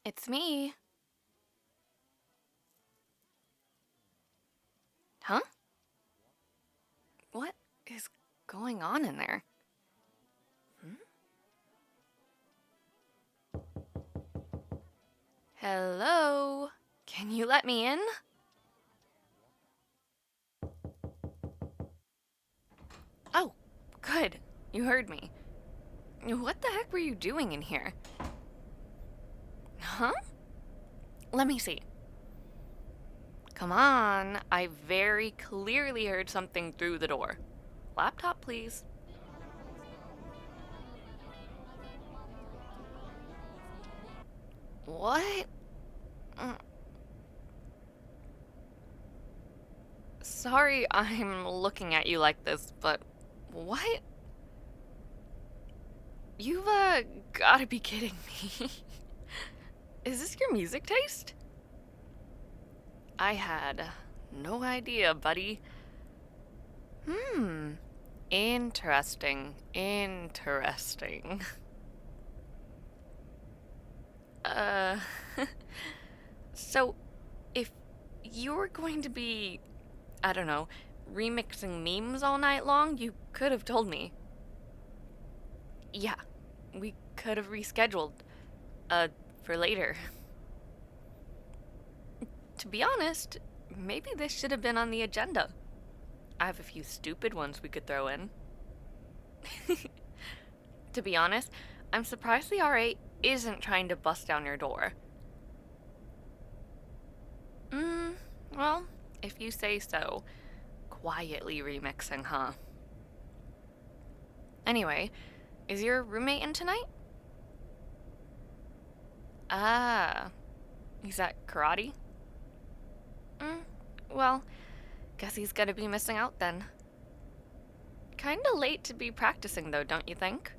It's me. Huh? What is going on in there? Hello? Can you let me in? Oh, good. You heard me. What the heck were you doing in here? Huh? Let me see. Come on, I very clearly heard something through the door. Laptop, please. What? Mm, Sorry I'm looking at you like this, but what? You've, gotta be kidding me. Is this your music taste? I had no idea, buddy. Hmm. Interesting. Interesting. Uh, so if you're going to be, I don't know, remixing memes all night long, you could have told me. Yeah, we could have rescheduled, uh, for later. To be honest, maybe this should have been on the agenda. I have a few stupid ones we could throw in. To be honest, I'm surprised the RA isn't trying to bust down your door. Well, if you say so. Quietly remixing, huh? Anyway, is your roommate in tonight? Ah, he's at karate? Mm, well, guess he's gonna be missing out then. Kinda late to be practicing though, don't you think?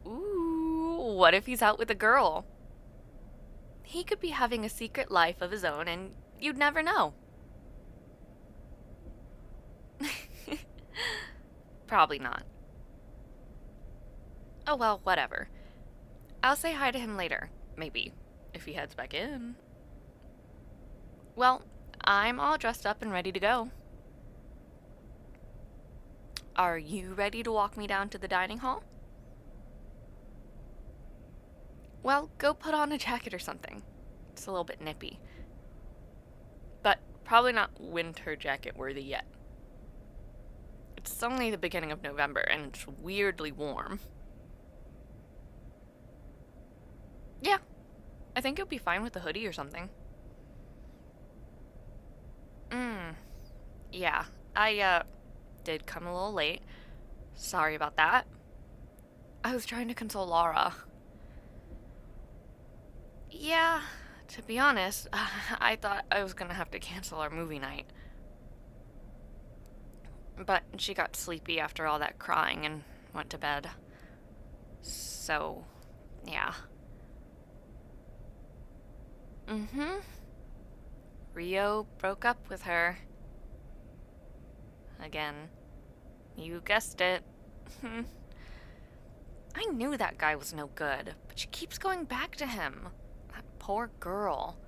Ooh, what if he's out with a girl? He could be having a secret life of his own and you'd never know. Probably not. Oh well, whatever. I'll say hi to him later, maybe, if he heads back in. Well, I'm all dressed up and ready to go. Are you ready to walk me down to the dining hall? Well, go put on a jacket or something. It's a little bit nippy. But probably not winter jacket worthy yet. It's only the beginning of November and it's weirdly warm. Yeah, I think you'll be fine with a hoodie or something. Yeah, I, did come a little late. Sorry about that. I was trying to console Laura. Yeah, to be honest, I thought I was gonna have to cancel our movie night. But she got sleepy after all that crying and went to bed. So, yeah. Mm-hmm. Rio broke up with her. Again. You guessed it. I knew that guy was no good, but she keeps going back to him. That poor girl.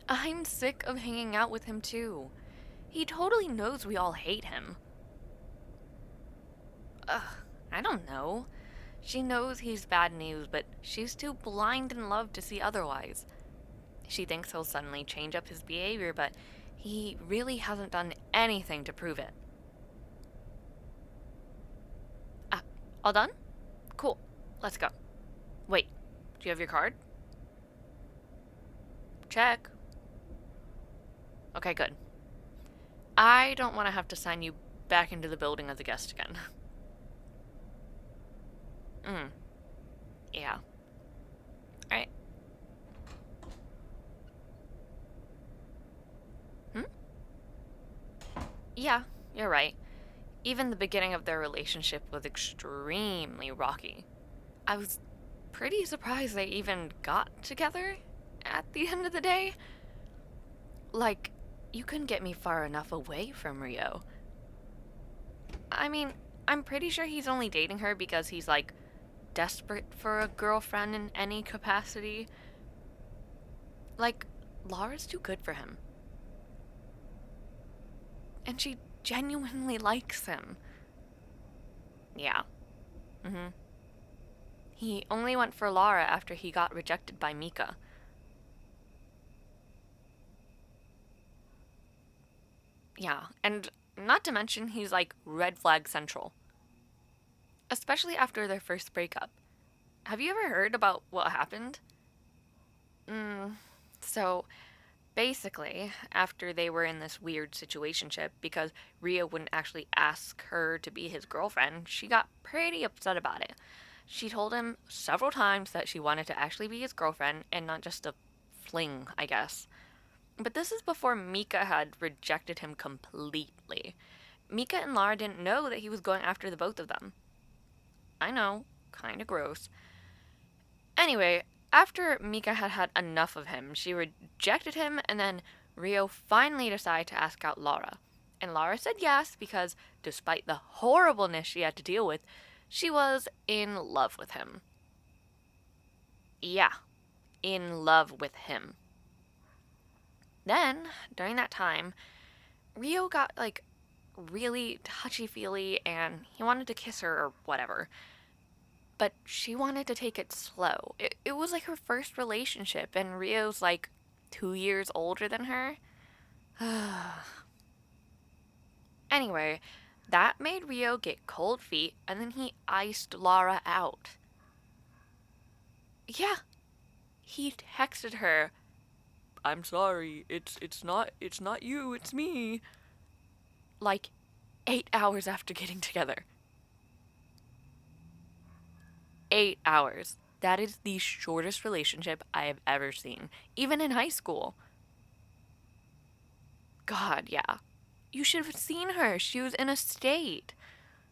I'm sick of hanging out with him too. He totally knows we all hate him. Ugh, I don't know. She knows he's bad news, but she's too blind in love to see otherwise. She thinks he'll suddenly change up his behavior, but he really hasn't done anything to prove it. Ah, all done? Cool. Let's go. Wait, do you have your card? Check. Okay, good. I don't want to have to sign you back into the building as a guest again. Yeah. Alright. Hmm? Yeah, you're right. Even the beginning of their relationship was extremely rocky. I was pretty surprised they even got together at the end of the day. Like, you couldn't get me far enough away from Rio. I mean, I'm pretty sure he's only dating her because he's, like, desperate for a girlfriend in any capacity. Like, Laura's too good for him. And she genuinely likes him. Yeah. Mm-hmm. He only went for Laura after he got rejected by Mika. Yeah, and not to mention he's like red flag central. Especially after their first breakup. Have you ever heard about what happened? So basically, after they were in this weird situationship, because Rio wouldn't actually ask her to be his girlfriend, she got pretty upset about it. She told him several times that she wanted to actually be his girlfriend and not just a fling, I guess. But this is before Mika had rejected him completely. Mika and Lara didn't know that he was going after the both of them. I know, kinda gross. Anyway, after Mika had had enough of him, she rejected him, and then Rio finally decided to ask out Lara. And Lara said yes because, despite the horribleness she had to deal with, she was in love with him. Yeah, in love with him. Then, during that time, Rio got like really touchy feely and he wanted to kiss her or whatever. But she wanted to take it slow. It was like her first relationship, and Rio's like 2 years older than her. Anyway, that made Rio get cold feet, and then he iced Lara out. Yeah, he texted her, "I'm sorry, it's not you, it's me." Like 8 hours after getting together. 8 hours. That is the shortest relationship I have ever seen, even in high school. God, yeah. You should have seen her. She was in a state.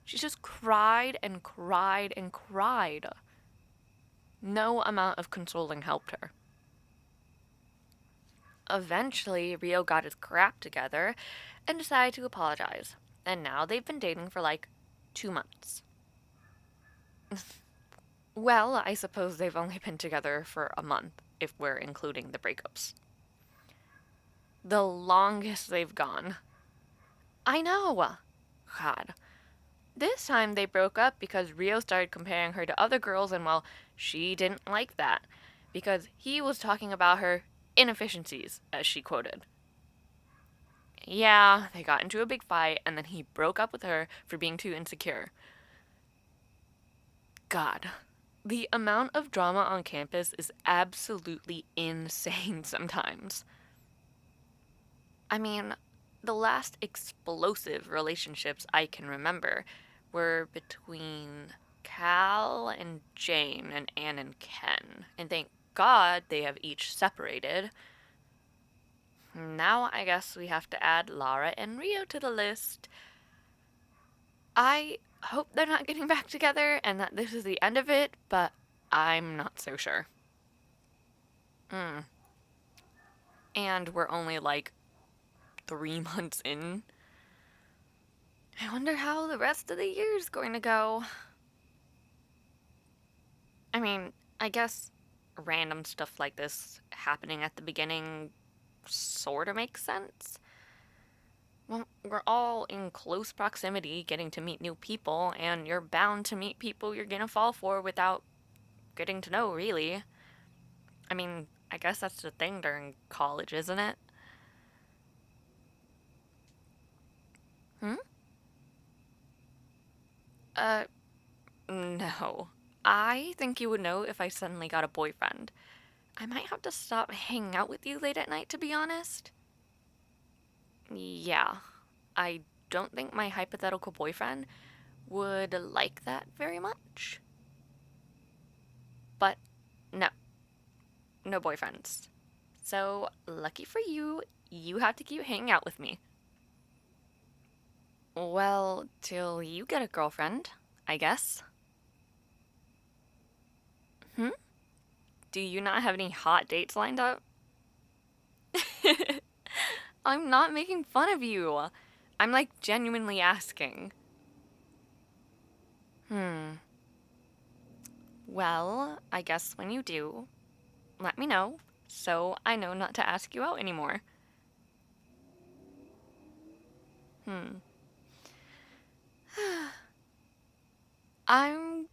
She just cried and cried and cried. No amount of consoling helped her. Eventually, Rio got his crap together and decided to apologize. And now they've been dating for like 2 months. Well, I suppose they've only been together for a month, if we're including the breakups. The longest they've gone. I know. God. This time they broke up because Rio started comparing her to other girls, and well, she didn't like that. Because he was talking about her inefficiencies, as she quoted. Yeah, they got into a big fight, and then he broke up with her for being too insecure. God. The amount of drama on campus is absolutely insane sometimes. I mean, the last explosive relationships I can remember were between Cal and Jane and Anne and Ken. And thank God they have each separated. Now I guess we have to add Lara and Rio to the list. I hope they're not getting back together and that this is the end of it, but I'm not so sure. And we're only like 3 months in. I wonder how the rest of the year is going to go. I mean, I guess random stuff like this happening at the beginning sort of makes sense. Well, we're all in close proximity getting to meet new people, and you're bound to meet people you're gonna fall for without getting to know, really. I mean, I guess that's the thing during college, isn't it? Hmm? Uh, no. I think you would know if I suddenly got a boyfriend. I might have to stop hanging out with you late at night, to be honest. Yeah, I don't think my hypothetical boyfriend would like that very much. But no, no boyfriends. So, lucky for you, you have to keep hanging out with me. Well, till you get a girlfriend, I guess. Hmm? Do you not have any hot dates lined up? I'm not making fun of you. I'm like genuinely asking. Hmm. Well, I guess when you do, let me know so I know not to ask you out anymore. Hmm. I'm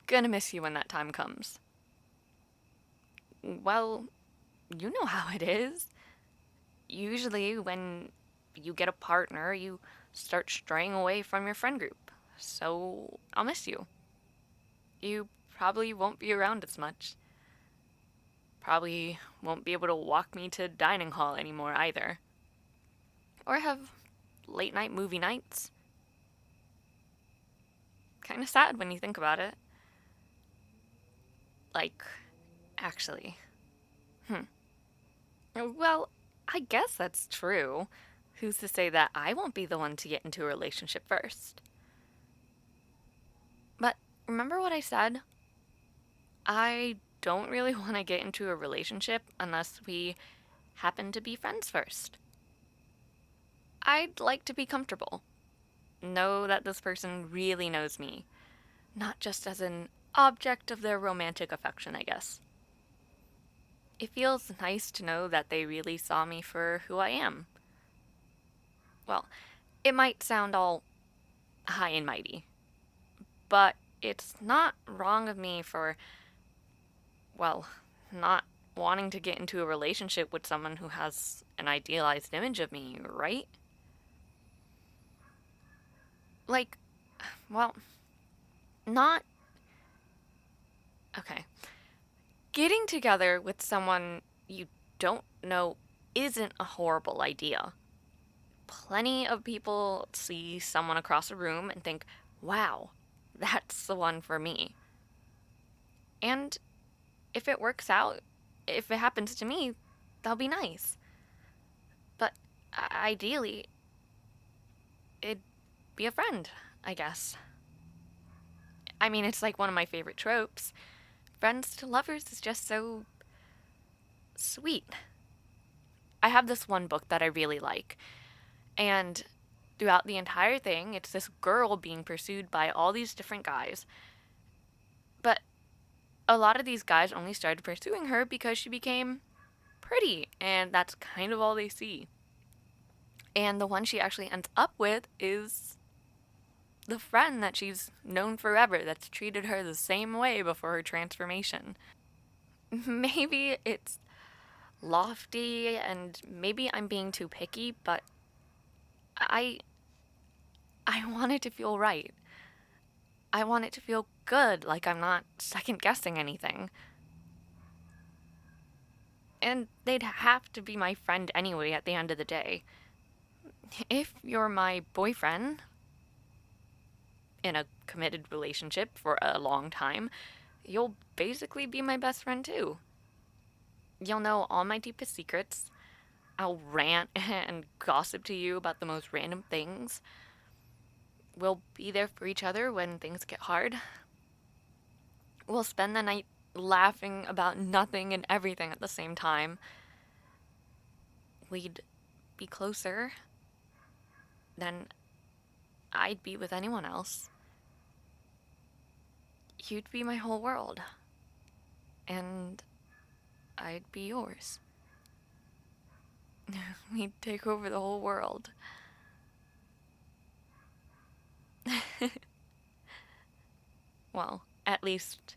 gonna miss you when that time comes. Well, you know how it is. Usually, when you get a partner, you start straying away from your friend group. So, I'll miss you. You probably won't be around as much. Probably won't be able to walk me to dining hall anymore either. Or have late night movie nights. Kinda sad when you think about it. Like, actually. Hmm. Well, I guess that's true. Who's to say that I won't be the one to get into a relationship first? But remember what I said? I don't really want to get into a relationship unless we happen to be friends first. I'd like to be comfortable. Know that this person really knows me, not just as an object of their romantic affection, I guess. It feels nice to know that they really saw me for who I am. Well, it might sound all high and mighty, but it's not wrong of me for, well, not wanting to get into a relationship with someone who has an idealized image of me, right? Like, well, not. Okay. Getting together with someone you don't know isn't a horrible idea. Plenty of people see someone across a room and think, wow, that's the one for me. And if it works out, if it happens to me, that'll be nice. But ideally, it'd be a friend, I guess. I mean, it's like one of my favorite tropes. Friends to lovers is just so sweet. I have this one book that I really like, and throughout the entire thing, it's this girl being pursued by all these different guys. But a lot of these guys only started pursuing her because she became pretty, and that's kind of all they see. And the one she actually ends up with is the friend that she's known forever that's treated her the same way before her transformation. Maybe it's lofty and maybe I'm being too picky, but I I want it to feel right. I want it to feel good, like I'm not second guessing anything. And they'd have to be my friend anyway at the end of the day. If you're my boyfriend in a committed relationship for a long time, you'll basically be my best friend too. You'll know all my deepest secrets. I'll rant and gossip to you about the most random things. We'll be there for each other when things get hard. We'll spend the night laughing about nothing and everything at the same time. We'd be closer than I'd be with anyone else. You'd be my whole world. And I'd be yours. We'd take over the whole world. Well, at least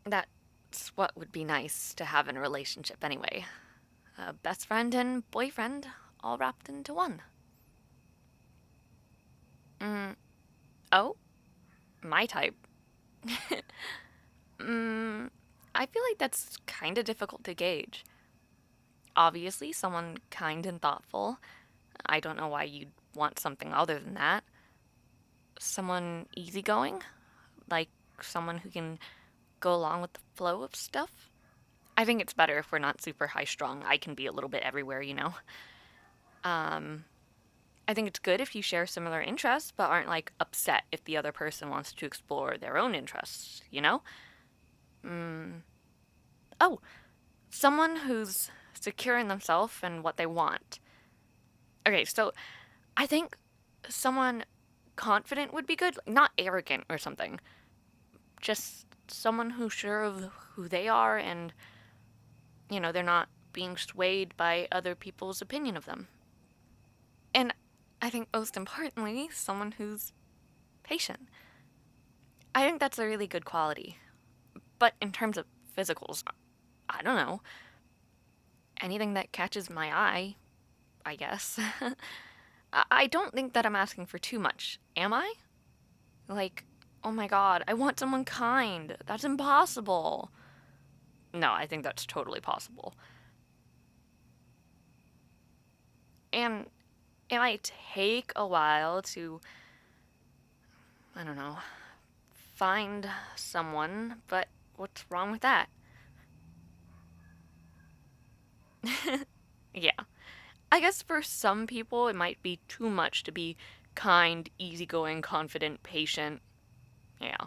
that's what would be nice to have in a relationship anyway. A best friend and boyfriend all wrapped into one. Oh, my type. I feel like that's kind of difficult to gauge. Obviously, someone kind and thoughtful. I don't know why you'd want something other than that. Someone easygoing, like someone who can go along with the flow of stuff. I think it's better if we're not super high strung. I can be a little bit everywhere, you know. I think it's good if you share similar interests, but aren't like upset if the other person wants to explore their own interests, you know? Oh, someone who's secure in themselves and what they want. Okay, so I think someone confident would be good. Not arrogant or something. Just someone who's sure of who they are and, they're not being swayed by other people's opinion of them. And I think most importantly, someone who's patient. I think that's a really good quality. But in terms of physicals, I don't know. Anything that catches my eye, I guess. I don't think that I'm asking for too much, am I? Like, oh my god, I want someone kind. That's impossible. No, I think that's totally possible. And it might take a while to, I don't know, find someone, but what's wrong with that? Yeah. I guess for some people it might be too much to be kind, easygoing, confident, patient. Yeah.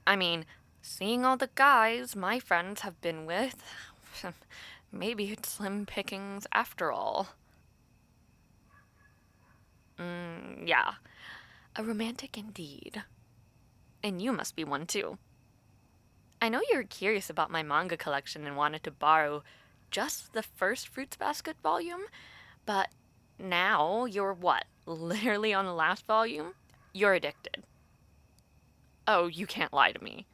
I mean, seeing all the guys my friends have been with, maybe it's slim pickings after all. Yeah. A romantic indeed. And you must be one too. I know you were curious about my manga collection and wanted to borrow just the first Fruits Basket volume, but now you're what? Literally on the last volume? You're addicted. Oh, you can't lie to me.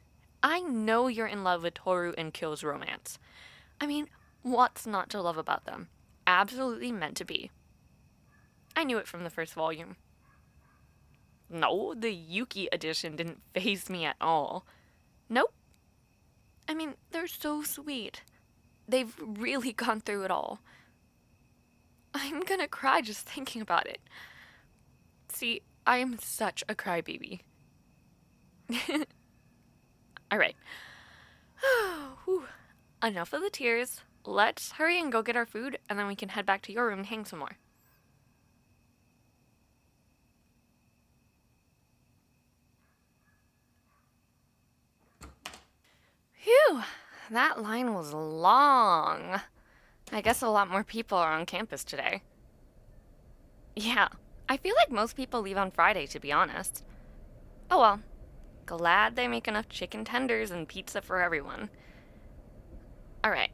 I know you're in love with Toru and Kyo's romance. I mean, what's not to love about them? Absolutely meant to be. I knew it from the first volume. No, the Yuki edition didn't faze me at all. Nope. I mean, they're so sweet. They've really gone through it all. I'm gonna cry just thinking about it. See, I am such a crybaby. Alright. Enough of the tears. Let's hurry and go get our food, and then we can head back to your room and hang some more. Phew, that line was long. I guess a lot more people are on campus today. Yeah, I feel like most people leave on Friday, to be honest. Oh well, glad they make enough chicken tenders and pizza for everyone. Alright,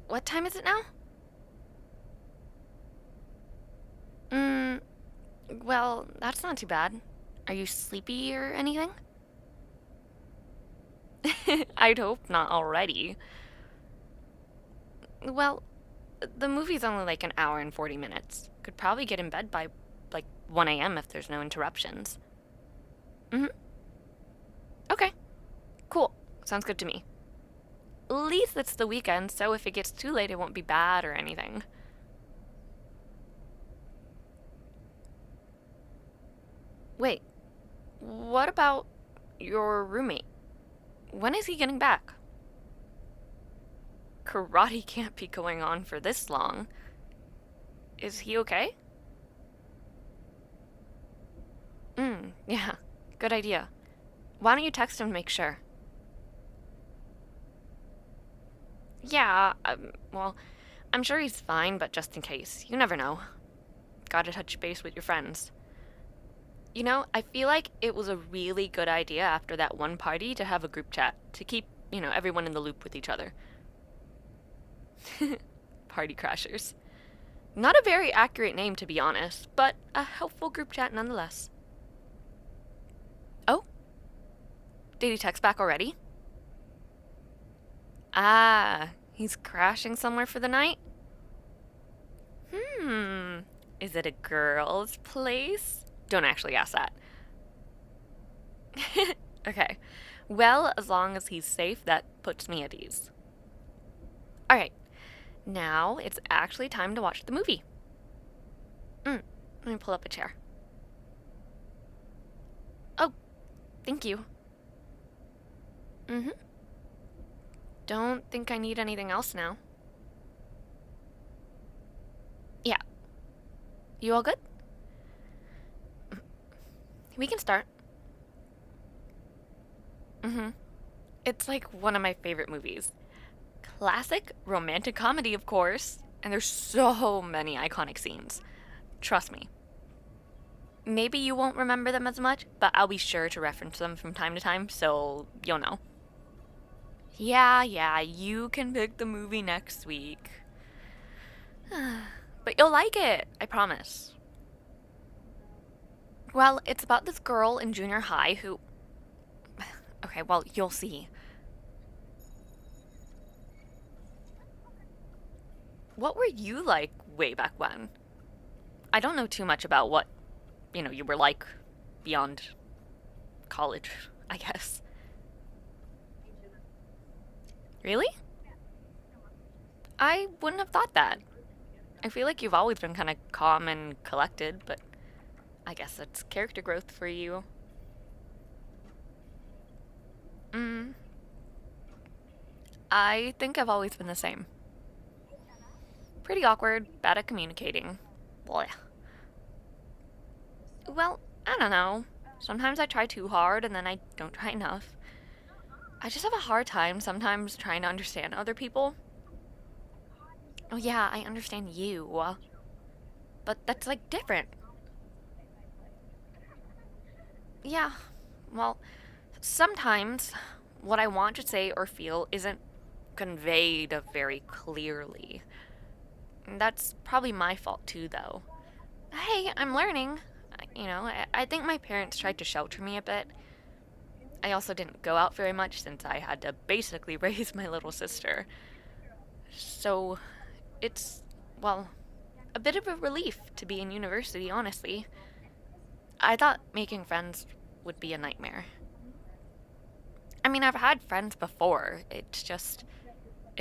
what time is it now? Well, that's not too bad. Are you sleepy or anything? I'd hope not already. Well, the movie's only like an hour and 40 minutes. Could probably get in bed by like 1 a.m. if there's no interruptions. Okay. Cool. Sounds good to me. At least it's the weekend, so if it gets too late, it won't be bad or anything. Wait, what about your roommate? When is he getting back? Karate can't be going on for this long. Is he okay? Yeah, good idea. Why don't you text him to make sure? Yeah, well, I'm sure he's fine, but just in case. You never know. Gotta touch base with your friends. I feel like it was a really good idea after that one party to have a group chat to keep, everyone in the loop with each other. Party crashers. Not a very accurate name, to be honest, but a helpful group chat nonetheless. Oh? Did he text back already? Ah, he's crashing somewhere for the night? Is it a girl's place? Don't actually ask that. Okay. Well, as long as he's safe, that puts me at ease. Alright. Now it's actually time to watch the movie. Let me pull up a chair. Oh, thank you. Don't think I need anything else now. Yeah. You all good? We can start. It's like one of my favorite movies. Classic romantic comedy, of course, and there's so many iconic scenes. Trust me. Maybe you won't remember them as much, but I'll be sure to reference them from time to time, so you'll know. Yeah, you can pick the movie next week. But you'll like it, I promise. Well, it's about this girl in junior high who. Okay, well, you'll see. What were you like way back when? I don't know too much about what, you were like beyond college, I guess. Really? I wouldn't have thought that. I feel like you've always been kind of calm and collected, but I guess that's character growth for you. Mm, I think I've always been the same. Pretty awkward, bad at communicating. Blech. Well, I don't know. Sometimes I try too hard and then I don't try enough. I just have a hard time sometimes trying to understand other people. Oh, yeah, I understand you. But that's like different. Yeah, well, sometimes what I want to say or feel isn't conveyed very clearly. That's probably my fault too, though. Hey, I'm learning. I think my parents tried to shelter me a bit. I also didn't go out very much since I had to basically raise my little sister. So, it's, well, a bit of a relief to be in university, honestly. I thought making friends would be a nightmare. I mean, I've had friends before. It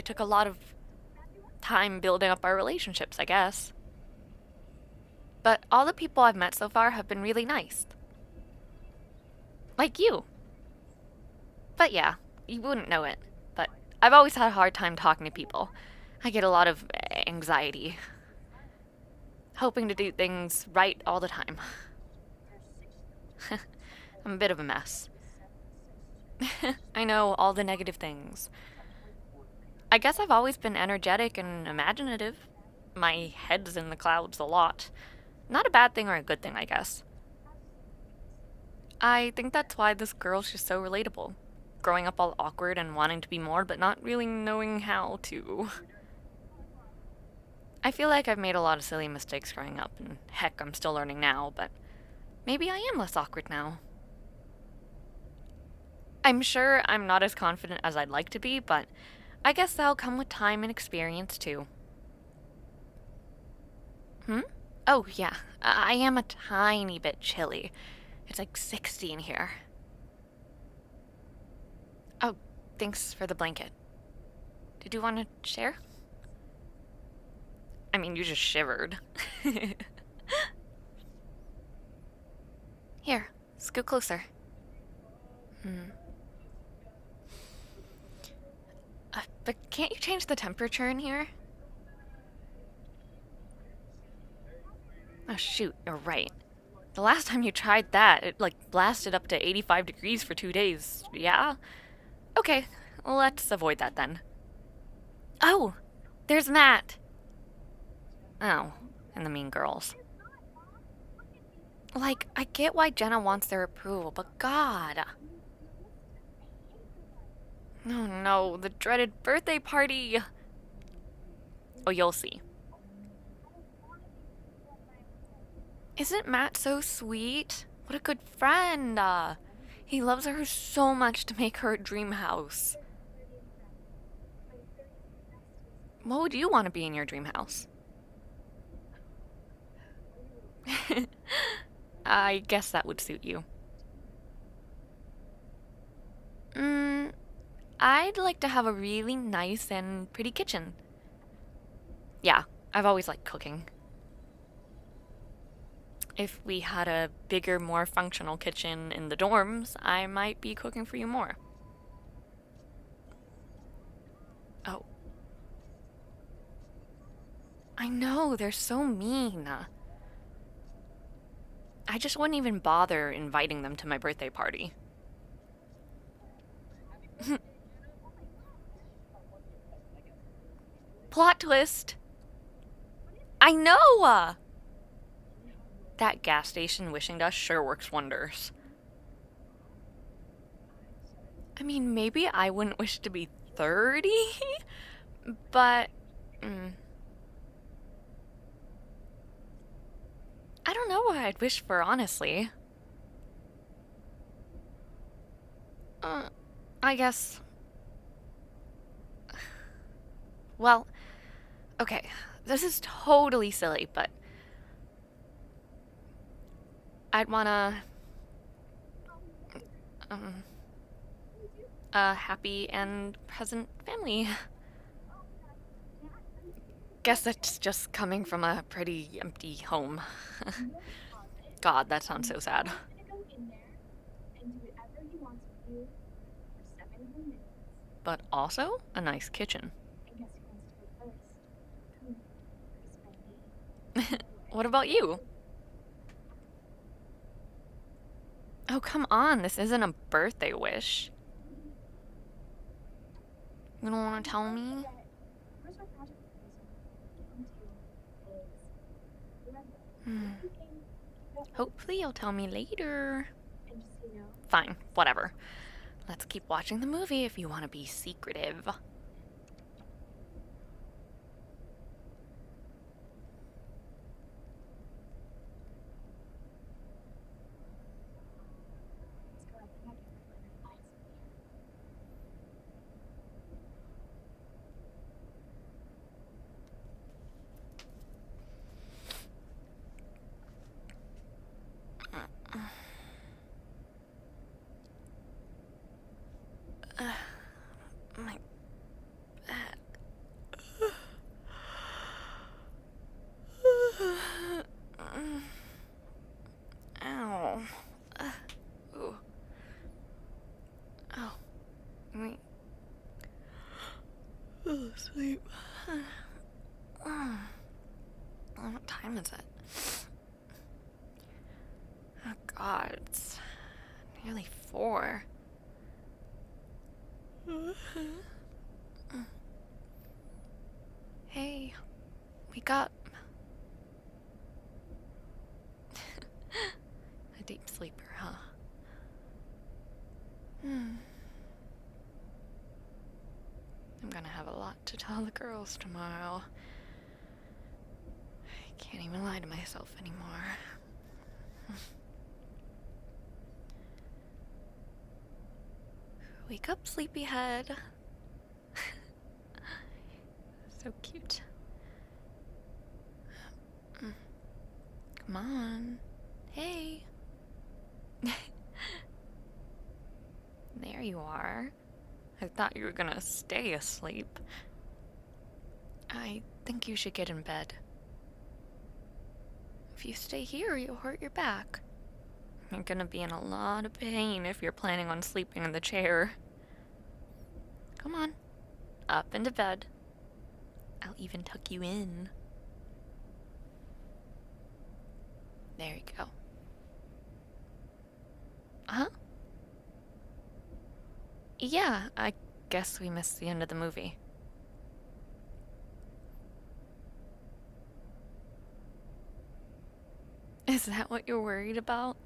took a lot of time building up our relationships, I guess. But all the people I've met so far have been really nice. Like you. But yeah, you wouldn't know it. But I've always had a hard time talking to people. I get a lot of anxiety. Hoping to do things right all the time. I'm a bit of a mess. I know all the negative things. I guess I've always been energetic and imaginative. My head's in the clouds a lot. Not a bad thing or a good thing, I guess. I think that's why this girl's just so relatable. Growing up all awkward and wanting to be more, but not really knowing how to. I feel like I've made a lot of silly mistakes growing up, and heck, I'm still learning now, but maybe I am less awkward now. I'm sure I'm not as confident as I'd like to be, but I guess that'll come with time and experience too. Hmm? Oh, yeah. I am a tiny bit chilly. It's like 60 in here. Oh, thanks for the blanket. Did you want to share? I mean, you just shivered. Here, scoot closer. Hmm. But can't you change the temperature in here? Oh, shoot, you're right. The last time you tried that, it like blasted up to 85 degrees for 2 days. Yeah? Okay, let's avoid that then. Oh, there's Matt. Oh, and the mean girls. Like, I get why Jenna wants their approval, but God. Oh no, the dreaded birthday party. Oh, you'll see. Isn't Matt so sweet? What a good friend. He loves her so much to make her a dream house. What would you want to be in your dream house? I guess that would suit you. Mm, I'd like to have a really nice and pretty kitchen. Yeah, I've always liked cooking. If we had a bigger, more functional kitchen in the dorms, I might be cooking for you more. Oh, I know, they're so mean. I just wouldn't even bother inviting them to my birthday party. Plot twist! I know! That gas station wishing dust sure works wonders. I mean, maybe I wouldn't wish to be 30, but I don't know what I'd wish for, honestly. I guess. Well, okay, this is totally silly, but I'd wanna. A happy and present family. Guess that's just coming from a pretty empty home. God, that sounds so sad. But also a nice kitchen. What about you? Oh, come on, this isn't a birthday wish. You don't want to tell me? Hopefully you'll tell me later. Fine, whatever. Let's keep watching the movie if you want to be secretive. My back. Ow. Ooh. Oh. Wait. Oh, sleep. What time is it? Oh, God. It's nearly 4. Hey, wake up. A deep sleeper, huh? I'm gonna have a lot to tell the girls tomorrow. I can't even lie to myself anymore. Wake up, sleepyhead. So cute. Come on. Hey. There you are. I thought you were gonna stay asleep. I think you should get in bed. If you stay here, you'll hurt your back. You're gonna be in a lot of pain if you're planning on sleeping in the chair. Come on. Up into bed. I'll even tuck you in. There you go. Huh? Yeah, I guess we missed the end of the movie. Is that what you're worried about?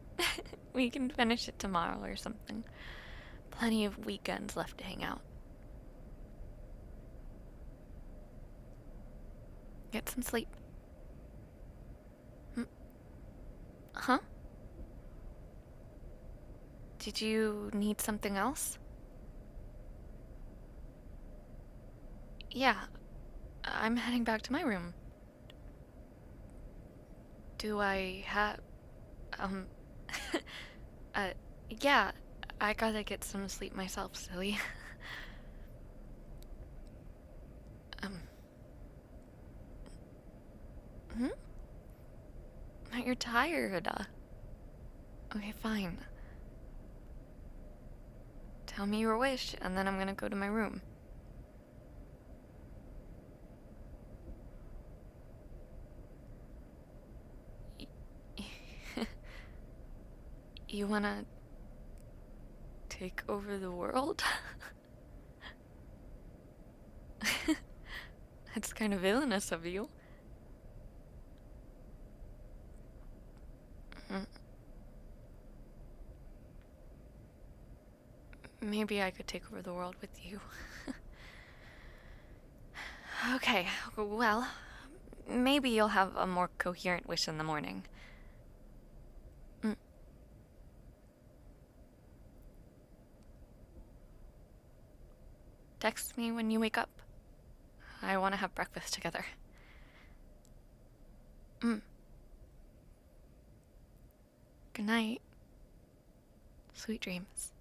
We can finish it tomorrow or something. Plenty of weekends left to hang out. Get some sleep. Huh? Did you need something else? Yeah, I'm heading back to my room. Do I have... yeah, I gotta get some sleep myself, silly. You're tired. Okay, fine. Tell me your wish, and then I'm gonna go to my room. You wanna take over the world? That's kind of villainous of you. maybe I could take over the world with you. Okay, well, maybe you'll have a more coherent wish in the morning. Mm. Text me when you wake up. I want to have breakfast together. Mm. Good night. Sweet dreams.